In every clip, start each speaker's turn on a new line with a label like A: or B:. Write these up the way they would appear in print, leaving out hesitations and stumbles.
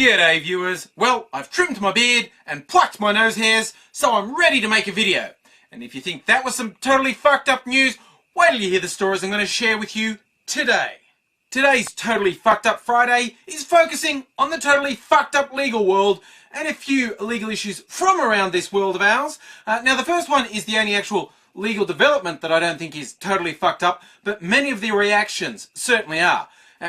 A: G'day viewers. Well, I've trimmed my beard and plucked my nose hairs, so I'm ready to make a video. And if you think that was some totally fucked up news, wait till you hear the stories I'm going to share with you today. Today's Totally Fucked Up Friday is focusing on the totally fucked up legal world and a few legal issues from around this world of ours. Now the first one is the only actual legal development that I don't think is totally fucked up, but many of the reactions certainly are.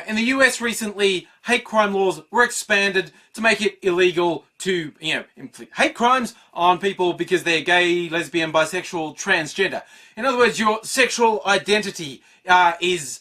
A: In the US recently, hate crime laws were expanded to make it illegal to, inflict hate crimes on people because they're gay, lesbian, bisexual, transgender. In other words, your sexual identity is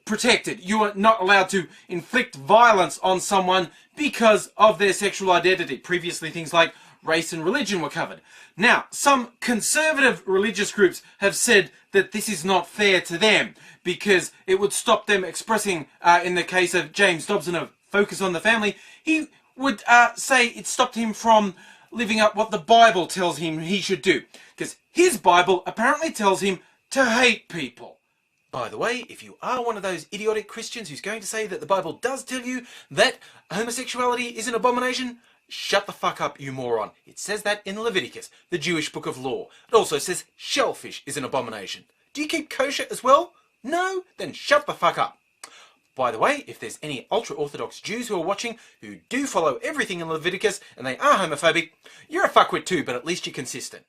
A: protected. You are not allowed to inflict violence on someone because of their sexual identity. Previously, things like race and religion were covered. Now, some conservative religious groups have said that this is not fair to them because it would stop them expressing, in the case of James Dobson of Focus on the Family, he would say it stopped him from living up what the Bible tells him he should do. Because his Bible apparently tells him to hate people. By the way, if you are one of those idiotic Christians who's going to say that the Bible does tell you that homosexuality is an abomination, shut the fuck up, you moron. It says that in Leviticus, the Jewish book of law. It also says shellfish is an abomination. Do you keep kosher as well? No? Then shut the fuck up. By the way, if there's any ultra-Orthodox Jews who are watching who do follow everything in Leviticus and they are homophobic, you're a fuckwit too, but at least you're consistent.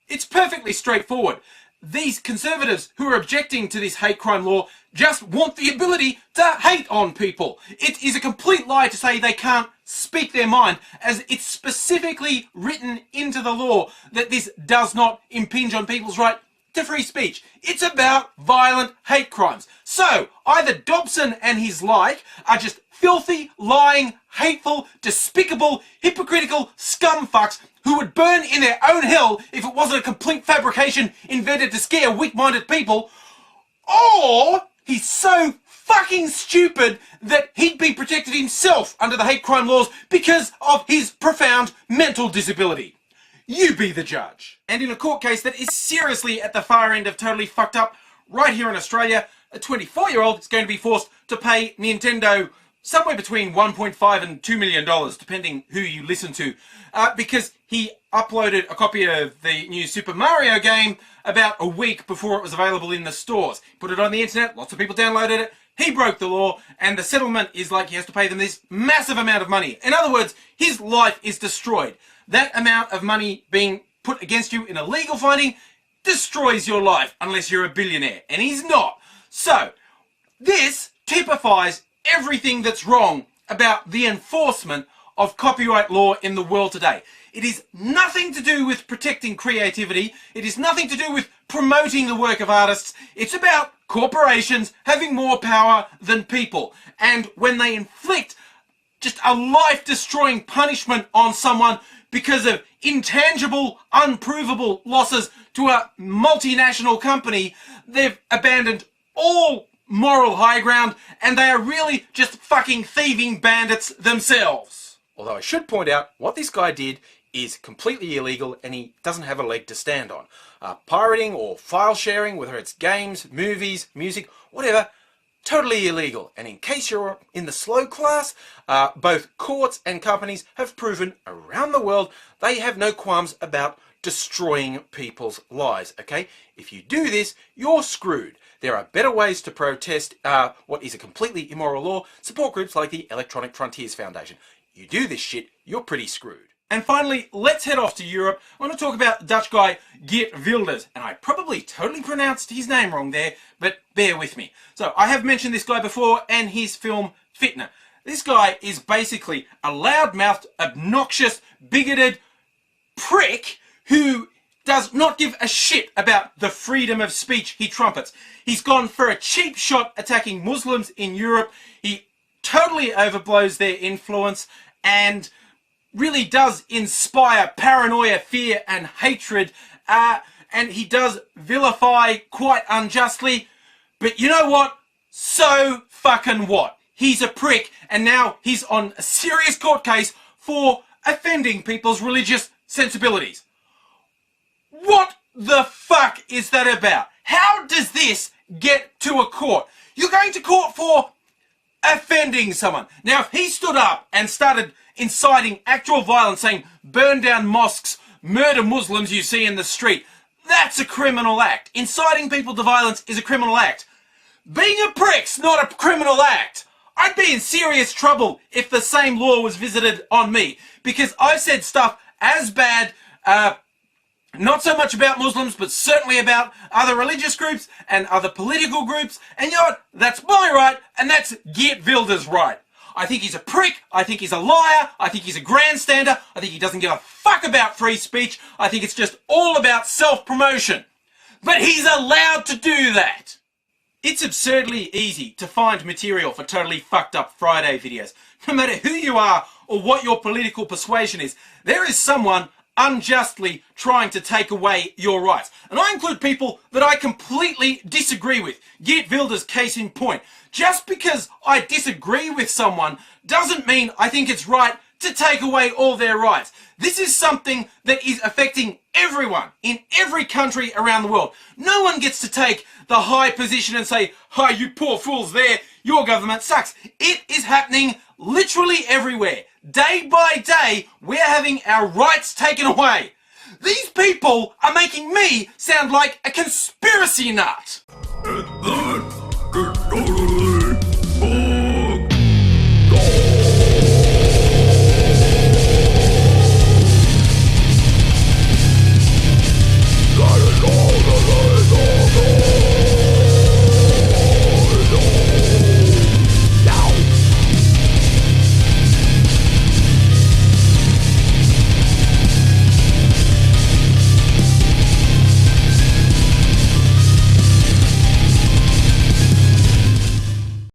A: It's perfectly straightforward. These conservatives who are objecting to this hate crime law just want the ability to hate on people. It is a complete lie to say they can't speak their mind, as it's specifically written into the law that this does not impinge on people's right to free speech. It's about violent hate crimes. So, either Dobson and his like are just filthy, lying, hateful, despicable, hypocritical scumfucks who would burn in their own hell if it wasn't a complete fabrication invented to scare weak-minded people, or he's so fucking stupid that he'd be protected himself under the hate crime laws because of his profound mental disability. You be the judge. And in a court case that is seriously at the far end of totally fucked up, right here in Australia, a 24-year-old is going to be forced to pay Nintendo somewhere between $1.5 and $2 million, depending who you listen to, because he uploaded a copy of the new Super Mario game about a week before it was available in the stores. Put it on the internet, lots of people downloaded it, he broke the law, and the settlement is like he has to pay them this massive amount of money. In other words, his life is destroyed. That amount of money being put against you in a legal finding destroys your life unless you're a billionaire, and he's not. So, this typifies everything that's wrong about the enforcement of copyright law in the world today. It is nothing to do with protecting creativity. It is nothing to do with promoting the work of artists. It's about corporations having more power than people. And when they inflict just a life-destroying punishment on someone because of intangible, unprovable losses to a multinational company, they've abandoned all moral high ground, and they are really just fucking thieving bandits themselves. Although I should point out, what this guy did is completely illegal and he doesn't have a leg to stand on. Pirating or file sharing, whether it's games, movies, music, whatever, totally illegal. And in case you're in the slow class, both courts and companies have proven around the world they have no qualms about destroying people's lives, okay? If you do this, you're screwed. There are better ways to protest what is a completely immoral law. Support groups like the Electronic Frontiers Foundation. You do this shit, you're pretty screwed. And finally, let's head off to Europe. I want to talk about the Dutch guy, Geert WIlders. And I probably totally pronounced his name wrong there, but bear with me. So, I have mentioned this guy before and his film Fitna. This guy is basically a loud-mouthed, obnoxious, bigoted prick who does not give a shit about the freedom of speech he trumpets. He's gone for a cheap shot attacking Muslims in Europe. He totally overblows their influence and really does inspire paranoia, fear and hatred. And he does vilify quite unjustly. But you know what? So fucking what? He's a prick and now he's on a serious court case for offending people's religious sensibilities. What the fuck is that about? How does this get to a court? You're going to court for offending someone. Now, if he stood up and started inciting actual violence, saying, burn down mosques, murder Muslims you see in the street, that's a criminal act. Inciting people to violence is a criminal act. Being a prick's not a criminal act. I'd be in serious trouble if the same law was visited on me, because I've said stuff as bad, not so much about Muslims, but certainly about other religious groups and other political groups. And you know what? That's my right, and that's Geert WIlders' right. I think he's a prick. I think he's a liar. I think he's a grandstander. I think he doesn't give a fuck about free speech. I think it's just all about self-promotion. But he's allowed to do that. It's absurdly easy to find material for totally fucked up Friday videos. No matter who you are or what your political persuasion is, there is someone unjustly trying to take away your rights. And I include people that I completely disagree with. Geert WIlders, case in point. Just because I disagree with someone doesn't mean I think it's right to take away all their rights. This is something that is affecting everyone in every country around the world. No one gets to take the high position and say, "Oh, you poor fools there, your government sucks." It is happening literally everywhere. Day by day, we're having our rights taken away. These people are making me sound like a conspiracy nut.